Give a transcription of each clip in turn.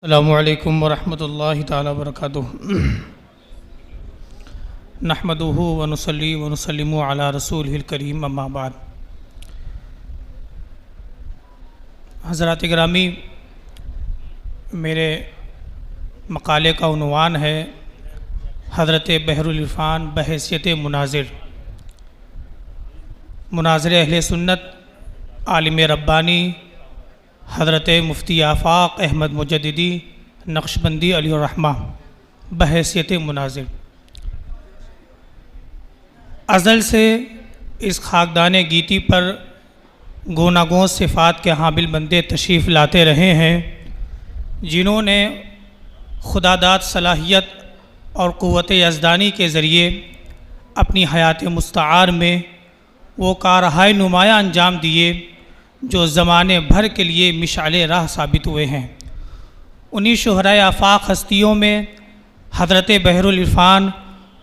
السلام علیکم ورحمۃ اللہ تعالی وبرکاتہ۔ نحمدہ ونصلی ونسلم علی رسولہ الکریم، اما بعد۔ حضرات گرامی، میرے مقالے کا عنوان ہے حضرت بحر العرفان بحیثیت مناظر اہل سنت عالم ربانی حضرت مفتی آفاق احمد مجددی نقشبندی علیہ الرحمہ بحیثیت مناظر۔ ازل سے اس خاکدان گیتی پر گوناگون صفات کے حامل بندے تشریف لاتے رہے ہیں، جنہوں نے خدا داد صلاحیت اور قوت یزدانی کے ذریعے اپنی حیات مستعار میں وہ کارہائے نمایاں انجام دیے جو زمانے بھر کے لیے مشعل راہ ثابت ہوئے ہیں۔ انہی شہرائے آفاق ہستیوں میں حضرت بحر العرفان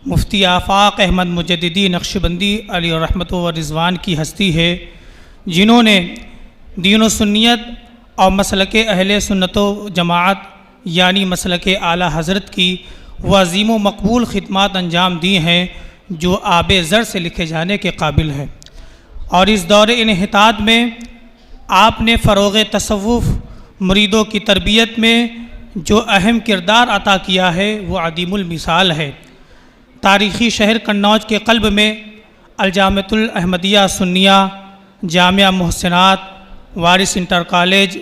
مفتی آفاق احمد مجددی نقشبندی علیہ الرحمۃ و رضوان کی ہستی ہے، جنہوں نے دین و سنیت اور مسلک اہل سنت و جماعت یعنی مسلک اعلیٰ حضرت کی وہ عظیم و مقبول خدمات انجام دی ہیں جو آب زر سے لکھے جانے کے قابل ہیں۔ اور اس دور انحطاط میں آپ نے فروغ تصوف مریدوں کی تربیت میں جو اہم کردار عطا کیا ہے وہ عدیم المثال ہے۔ تاریخی شہر قنوج کے قلب میں الجامعۃ الاحمدیہ سنیہ، جامعہ محسنات، وارث inter college,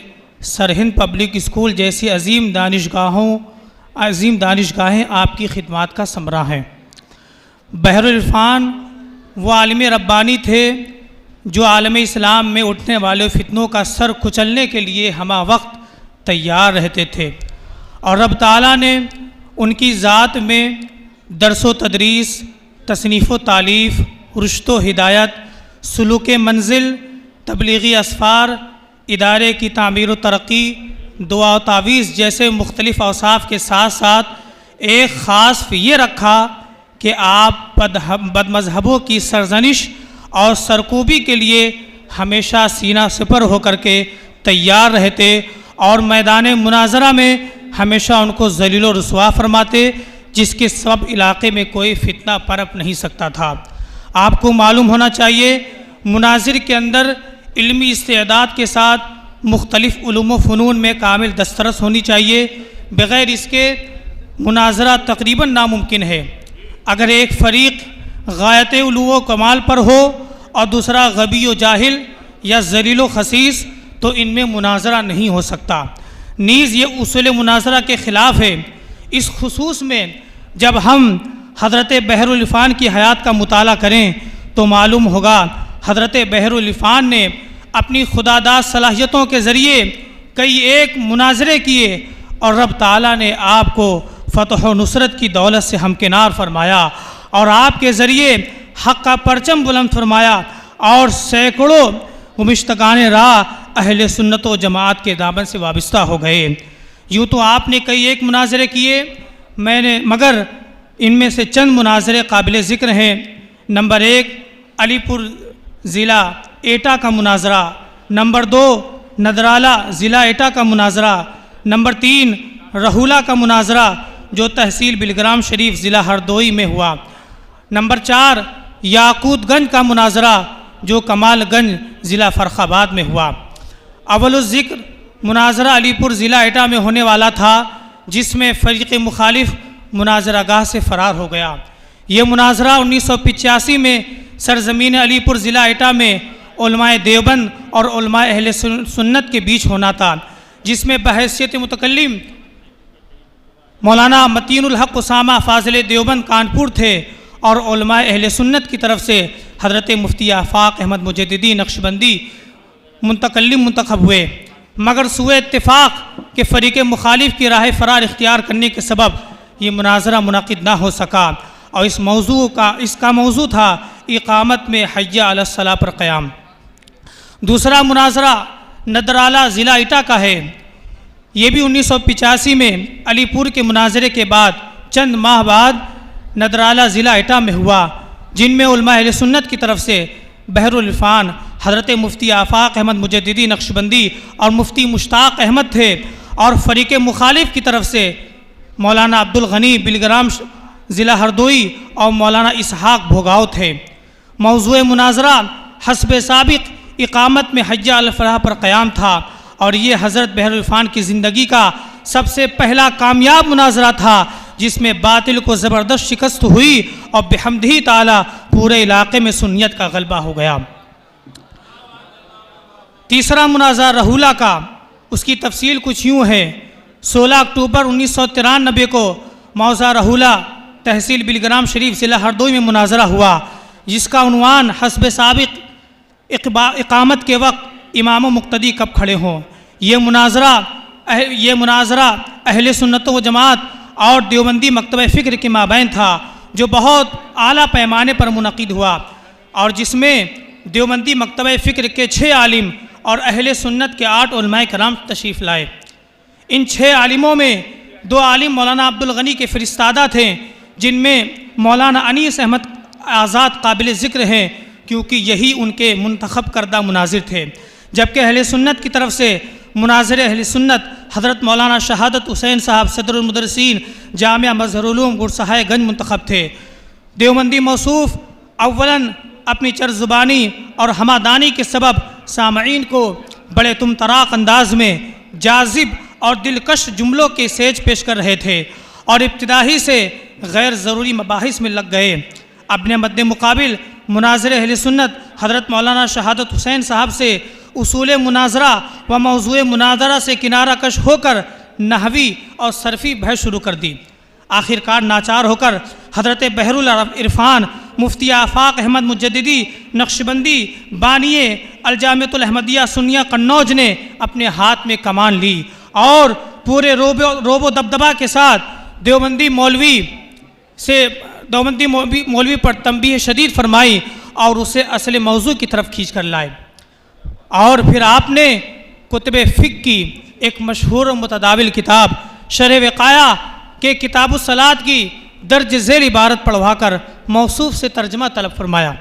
Sirhind public school جیسی عظیم دانشگاہیں آپ کی خدمات کا ثمرہ ہیں۔ بحر العرفان وہ عالم ربانی تھے جو عالم اسلام میں اٹھنے والے فتنوں کا سر کچلنے کے لیے ہمہ وقت تیار رہتے تھے، اور رب تعالیٰ نے ان کی ذات میں درس و تدریس، تصنیف و تالیف، رشد و ہدایت، سلوک منزل، تبلیغی اسفار، ادارے کی تعمیر و ترقی، دعا و تعویذ جیسے مختلف اوصاف کے ساتھ ساتھ ایک خاص یہ رکھا کہ آپ بد مذہبوں کی سرزنش اور سرکوبی کے لیے ہمیشہ سینہ سپر ہو کر کے تیار رہتے اور میدان مناظرہ میں ہمیشہ ان کو ذلیل و رسوا فرماتے، جس کے سبب علاقے میں کوئی فتنہ پنپ نہیں سکتا تھا۔ آپ کو معلوم ہونا چاہیے مناظر کے اندر علمی استعداد کے ساتھ مختلف علوم و فنون میں کامل دسترس ہونی چاہیے، بغیر اس کے مناظرہ تقریباً ناممکن ہے۔ اگر ایک فریق غایت علو و کمال پر ہو اور دوسرا غبی و جاہل یا ذلیل و خسیس تو ان میں مناظرہ نہیں ہو سکتا۔ نیز یہ اصول مناظرہ کے خلاف ہے۔ اس خصوص میں جب ہم حضرت بحر العرفان کی حیات کا مطالعہ کریں تو معلوم ہوگا حضرت بحر العرفان نے اپنی خداداد صلاحیتوں کے ذریعے کئی ایک مناظرے کیے اور رب تعالیٰ نے آپ کو فتح و نصرت کی دولت سے ہمکنار فرمایا اور آپ کے ذریعے حق کا پرچم بلند فرمایا، اور سینکڑوں گمشتگان راہ اہل سنت و جماعت کے دامن سے وابستہ ہو گئے۔ یوں تو آپ نے کئی ایک مناظرے کیے، مگر ان میں سے چند مناظرے قابل ذکر ہیں۔ نمبر 1 علی پور ضلع ایٹا کا مناظرہ، نمبر 2 ندرالہ ضلع ایٹا کا مناظرہ، نمبر 3 رہولہ کا مناظرہ جو تحصیل بلگرام شریف ضلع ہردوئی میں ہوا، نمبر 4 یاقوت گنج کا مناظرہ جو کمال گنج ضلع فرخ آباد میں ہوا۔ اول الذکر مناظرہ علی پور ضلع ایٹا میں ہونے والا تھا، جس میں فریق مخالف مناظرہ گاہ سے فرار ہو گیا۔ یہ مناظرہ 1985 میں سرزمین علی پور ضلع ایٹا میں علماء دیوبند اور علماء اہل سنت کے بیچ ہونا تھا، جس میں بحیثیت متکلم مولانا متین الحق اسامہ فاضل دیوبند کانپور تھے، اور علماء اہل سنت کی طرف سے حضرت مفتی آفاق احمد مجددی نقشبندی منتخب ہوئے، مگر سوء اتفاق کہ فریق مخالف کی راہ فرار اختیار کرنے کے سبب یہ مناظرہ منعقد نہ ہو سکا، اور اس کا موضوع تھا اقامت میں حی علی الصلاۃ پر قیام۔ دوسرا مناظرہ ندرالہ ضلع ایٹا کا ہے۔ یہ بھی 1985 میں علی پور کے مناظرے کے بعد چند ماہ بعد ندرالہ ضلع ایٹا میں ہوا، جن میں علماء اہل سنت کی طرف سے بحر العرفان حضرت مفتی آفاق احمد مجددی نقشبندی اور مفتی مشتاق احمد تھے، اور فریق مخالف کی طرف سے مولانا عبدالغنی بلگرام ضلع ہردوئی اور مولانا اسحاق بھوگاؤ تھے۔ موضوع مناظرہ حسب سابق اقامت میں حج الفلاح پر قیام تھا، اور یہ حضرت بحرالعرفان کی زندگی کا سب سے پہلا کامیاب مناظرہ تھا جس میں باطل کو زبردست شکست ہوئی اور بحمدہ تعالی پورے علاقے میں سنیت کا غلبہ ہو گیا۔ تیسرا مناظرہ رہولہ کا، اس کی تفصیل کچھ یوں ہے۔ 16 اکتوبر 1993 کو موضع رہولہ تحصیل بلگرام شریف ضلع ہردوئی میں مناظرہ ہوا، جس کا عنوان حسب سابق اقامت کے وقت امام و مقتدی کب کھڑے ہوں۔ یہ مناظرہ اہل سنت و جماعت اور دیوبندی مکتبہ فکر کے مابین تھا، جو بہت اعلیٰ پیمانے پر منعقد ہوا، اور جس میں دیوبندی مکتبہ فکر کے 6 عالم اور اہل سنت کے 8 علماء کرام تشریف لائے۔ ان 6 عالموں میں 2 عالم مولانا عبدالغنی کے فرستادہ تھے، جن میں مولانا انیس احمد آزاد قابل ذکر ہیں، کیونکہ یہی ان کے منتخب کردہ مناظر تھے، جبکہ اہل سنت کی طرف سے مناظر اہل سنت حضرت مولانا شہادت حسین صاحب صدر المدرسین جامعہ مظہر العلوم گرسہائے گنج منتخب تھے۔ دیوبندی موصوف اولاً اپنی چرب زبانی اور ہمادانی کے سبب سامعین کو بڑے طراق انداز میں جاذب اور دلکش جملوں کے سیج پیش کر رہے تھے، اور ابتدائی سے غیر ضروری مباحث میں لگ گئے۔ اپنے مد مقابل مناظر اہل سنت حضرت مولانا شہادت حسین صاحب سے اصول مناظرہ و موضوع مناظرہ سے کنارہ کش ہو کر نحوی اور صرفی بحث شروع کر دی۔ آخرکار ناچار ہو کر حضرت بحرالعرفان مفتی آفاق احمد مجددی نقشبندی بانی الجامعۃ الاحمدیہ سنیہ قنوج نے اپنے ہاتھ میں کمان لی، اور پورے روب و دبدبہ کے ساتھ دیوبندی مولوی پر تنبیہ شدید فرمائی اور اسے اصل موضوع کی طرف کھینچ کر لائے۔ اور پھر آپ نے کتب فقہ کی ایک مشہور و متداول کتاب شرح وقایہ کے کتاب الصلاۃ کی درج ذیل عبارت پڑھوا کر موصوف سے ترجمہ طلب فرمایا۔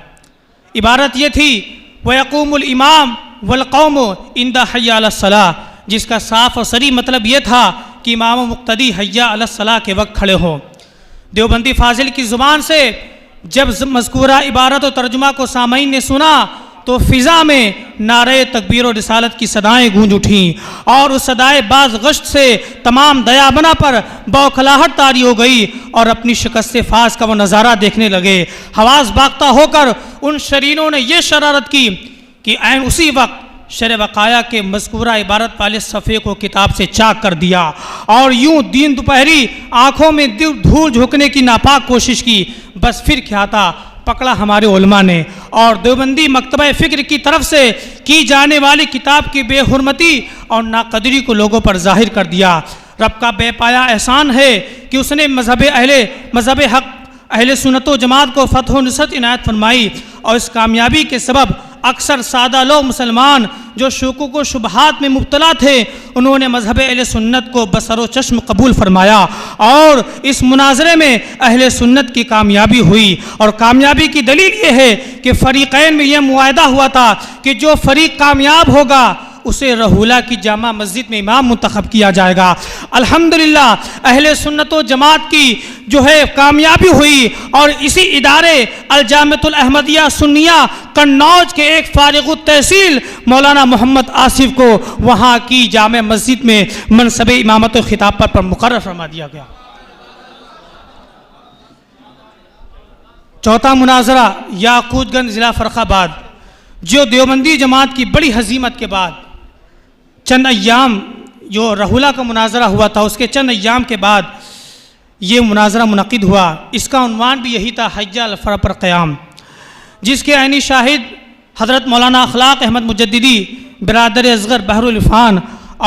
عبارت یہ تھی وَيَقُومُ الْإِمَامُ وَالْقَوْمُ عِنْدَ حَيَّ عَلَى الصَّلَاةِ، جس کا صاف اور صریح مطلب یہ تھا کہ امام و مقتدی حی علی الصلاۃ کے وقت کھڑے ہوں۔ دیوبندی فاضل کی زبان سے جب مذکورہ عبارت و ترجمہ کو سامعین نے سنا تو فضا میں نعرہ تکبیر و رسالت کی صدائیں گونج اٹھیں، اور اس صدائے باز گشت سے تمام دیابنا پر بوکھلاہٹ طاری ہو گئی، اور اپنی شکست فاز کا وہ نظارہ دیکھنے لگے۔ حواس باختہ ہو کر ان شرینوں نے یہ شرارت کی کہ عین اسی وقت شرح وقایہ کے مذکورہ عبارت والے صفحے کو کتاب سے چاک کر دیا، اور یوں دین دوپہری آنکھوں میں دھول جھونکنے کی ناپاک کوشش کی۔ بس پھر کیا تھا، پکڑا ہمارے علماء نے، اور دیوبندی مکتبہ فکر کی طرف سے کی جانے والی کتاب کی بے حرمتی اور ناقدری کو لوگوں پر ظاہر کر دیا۔ رب کا بے پایا احسان ہے کہ اس نے مذہب حق اہل سنت و جماعت کو فتح و نصرت عنایت فرمائی، اور اس کامیابی کے سبب اکثر سادہ لوگ مسلمان جو شکوک و شبہات میں مبتلا تھے، انہوں نے مذہب اہل سنت کو بصر و چشم قبول فرمایا، اور اس مناظرے میں اہل سنت کی کامیابی ہوئی۔ اور کامیابی کی دلیل یہ ہے کہ فریقین میں یہ معاہدہ ہوا تھا کہ جو فریق کامیاب ہوگا اسے رہولہ کی جامع مسجد میں امام منتخب کیا جائے گا۔ الحمدللہ اہل سنت و جماعت کی جو ہے کامیابی ہوئی، اور اسی ادارے الجامعۃ الاحمدیہ سنیہ قنوج کے ایک فارغ التحصیل مولانا محمد آصف کو وہاں کی جامع مسجد میں منصب امامت و خطاب پر مقرر فرما دیا گیا۔ چوتھا مناظرہ یاقوت گنج ضلع فرخ آباد، جو دیوبندی جماعت کی بڑی ہزیمت کے بعد چند ایام، جو رہولہ کا مناظرہ ہوا تھا اس کے چند ایام کے بعد یہ مناظرہ منعقد ہوا۔ اس کا عنوان بھی یہی تھا، حج الفلاح پر قیام، جس کے عینی شاہد حضرت مولانا اخلاق احمد مجددی برادر اصغر بحرالعرفان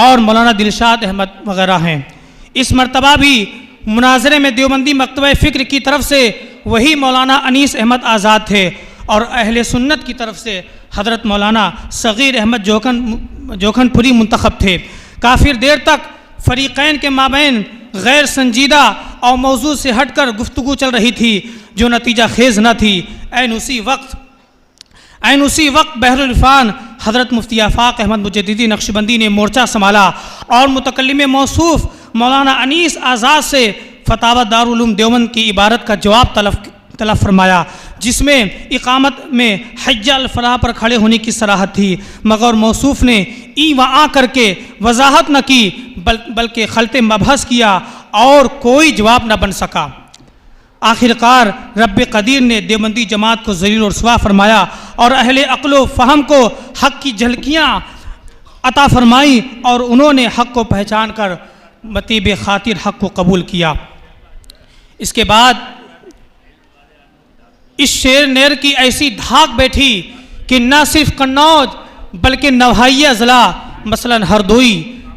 اور مولانا دلشاد احمد وغیرہ ہیں۔ اس مرتبہ بھی مناظرے میں دیوبندی مکتبہ فکر کی طرف سے وہی مولانا انیس احمد آزاد تھے، اور اہل سنت کی طرف سے حضرت مولانا صغیر احمد جوکھن پوری منتخب تھے۔ کافی دیر تک فریقین کے مابین غیر سنجیدہ اور موضوع سے ہٹ کر گفتگو چل رہی تھی، جو نتیجہ خیز نہ تھی۔ عین اسی وقت بحرالعرفان حضرت مفتی آفاق احمد مجددی نقشبندی نے مورچہ سنبھالا اور متکلم موصوف مولانا انیس آزاد سے فتاوی دارالعلوم دیوبند کی عبارت کا جواب طلب فرمایا، جس میں اقامت میں حج الفلاح پر کھڑے ہونے کی صراحت تھی، مگر موصوف نے ای و آ کر کے وضاحت نہ کی بلکہ خلط مبحث کیا اور کوئی جواب نہ بن سکا۔ آخر کار رب قدیر نے دیوبندی جماعت کو ذلیل و رسوا فرمایا اور اہل عقل و فہم کو حق کی جھلکیاں عطا فرمائی اور انہوں نے حق کو پہچان کر مطیب خاطر حق کو قبول کیا۔ اس کے بعد اس شیر نیر کی ایسی دھاک بیٹھی کہ نہ صرف قنوج بلکہ نوحیہ اضلاع مثلا ہردوئی،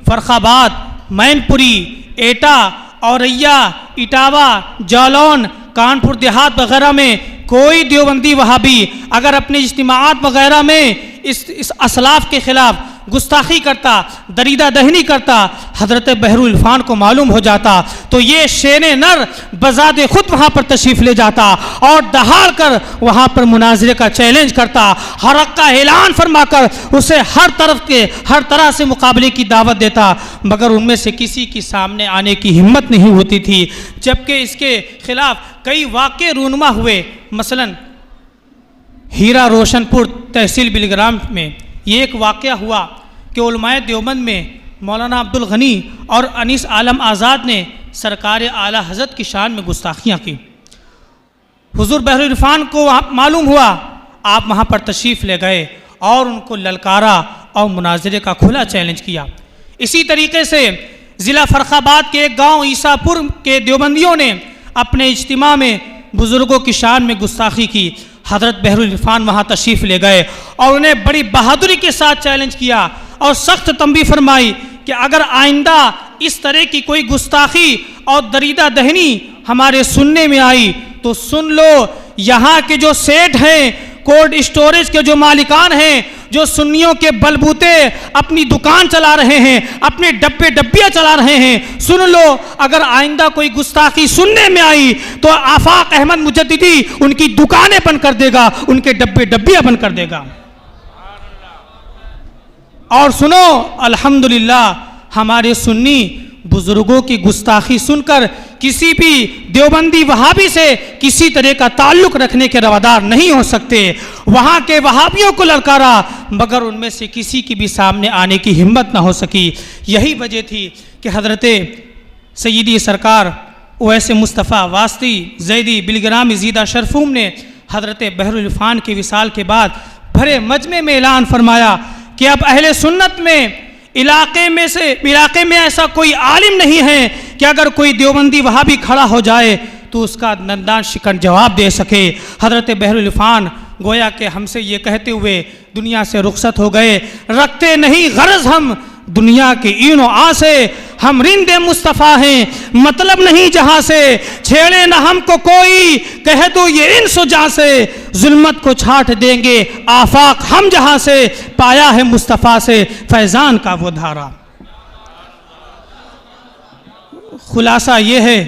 فرخ آباد، مین پوری، ایٹا، اوریا، اٹاوا، جالون، کانپور دیہات وغیرہ میں کوئی دیوبندی وہابی اگر اپنے اجتماعات وغیرہ میں اس اسلاف کے خلاف گستاخی کرتا، دریدہ دہنی کرتا، حضرت بحر العرفان کو معلوم ہو جاتا تو یہ شین نر بذات خود وہاں پر تشریف لے جاتا اور دہاڑ کر وہاں پر مناظرے کا چیلنج کرتا، حق کا اعلان فرما کر اسے ہر طرح سے مقابلے کی دعوت دیتا، مگر ان میں سے کسی کی سامنے آنے کی ہمت نہیں ہوتی تھی، جبکہ اس کے خلاف کئی واقعے رونما ہوئے۔ مثلا ہیرا روشن پور تحصیل بلگرام میں یہ ایک واقعہ ہوا کہ علماء دیوبند میں مولانا عبدالغنی اور انیس عالم آزاد نے سرکار اعلیٰ حضرت کی شان میں گستاخیاں کی۔ حضور بحر العرفان کو معلوم ہوا، آپ وہاں پر تشریف لے گئے اور ان کو للکارا اور مناظرے کا کھلا چیلنج کیا۔ اسی طریقے سے ضلع فرخ آباد کے ایک گاؤں عیسیٰ پور کے دیوبندیوں نے اپنے اجتماع میں بزرگوں کی شان میں گستاخی کی۔ حضرت بحر العرفان وہاں تشریف لے گئے اور انہیں بڑی بہادری کے ساتھ چیلنج کیا اور سخت تنبیہ فرمائی کہ اگر آئندہ اس طرح کی کوئی گستاخی اور دریدہ دہنی ہمارے سننے میں آئی تو سن لو، یہاں کے جو سیٹ ہیں، کولڈ اسٹوریج کے جو مالکان ہیں، جو سنیوں کے بلبوتے اپنی دکان چلا رہے ہیں، اپنے ڈبیاں چلا رہے ہیں، سن لو اگر آئندہ کوئی گستاخی سننے میں آئی تو آفاق احمد مجددی ان کی دکانیں بند کر دے گا، ان کے ڈبیاں بند کر دے گا۔ اور سنو، الحمدللہ ہمارے سنی بزرگوں کی گستاخی سن کر کسی بھی دیوبندی وہابی سے کسی طرح کا تعلق رکھنے کے روادار نہیں ہو سکتے۔ وہاں کے وہابیوں کو للکارا مگر ان میں سے کسی کی بھی سامنے آنے کی ہمت نہ ہو سکی۔ یہی وجہ تھی کہ حضرت سیدی سرکار اویس مصطفیٰ واسطی زیدی بلگرامی زیدہ شرفوم نے حضرت بحر العرفان کے وصال کے بعد بھرے مجمع میں اعلان فرمایا کہ اب اہل سنت میں علاقے میں ایسا کوئی عالم نہیں ہے کہ اگر کوئی دیوبندی وہابی کھڑا ہو جائے تو اس کا دندان شکن جواب دے سکے۔ حضرت بحر العرفان گویا کہ ہم سے یہ کہتے ہوئے دنیا سے رخصت ہو گئے، رکھتے نہیں غرض ہم دنیا کے این و آ سے، ہم رند مصطفیٰ ہیں مطلب نہیں جہاں سے، چھیڑے نہ ہم کو کوئی کہہ دو یہ انس و جہاں سے، ظلمت کو چھاٹ دیں گے آفاق ہم جہاں سے، پایا ہے مصطفیٰ سے فیضان کا وہ دھارا۔ خلاصہ یہ ہے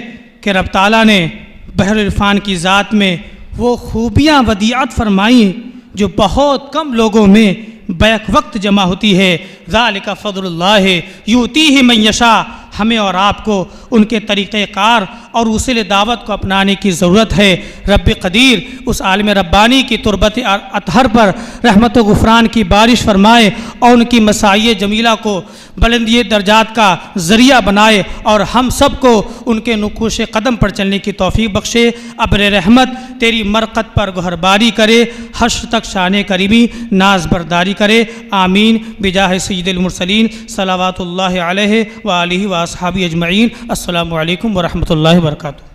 کہ رب تعالیٰ نے بحر العرفان کی ذات میں وہ خوبیاں ودیعت فرمائی جو بہت کم لوگوں میں بیک وقت جمع ہوتی ہے۔ ذالک فضل اللہ یؤتیہ من یشاء۔ ہمیں اور آپ کو ان کے طریقہ کار اور اصول دعوت کو اپنانے کی ضرورت ہے۔ رب قدیر اس عالم ربانی کی تربت اطہر پر رحمت و غفران کی بارش فرمائے اور ان کی مساعی جمیلہ کو بلندی درجات کا ذریعہ بنائے اور ہم سب کو ان کے نقوش قدم پر چلنے کی توفیق بخشے۔ ابر رحمت تیری مرقد پر گہرباری کرے، حشر تک شان کریمی ناز برداری کرے، آمین بجاہ سید المرسلین صلوات اللہ علیہ وآلہ واصحابہ اجمعین۔ السلام علیکم ورحمۃ اللہ وبرکاتہ۔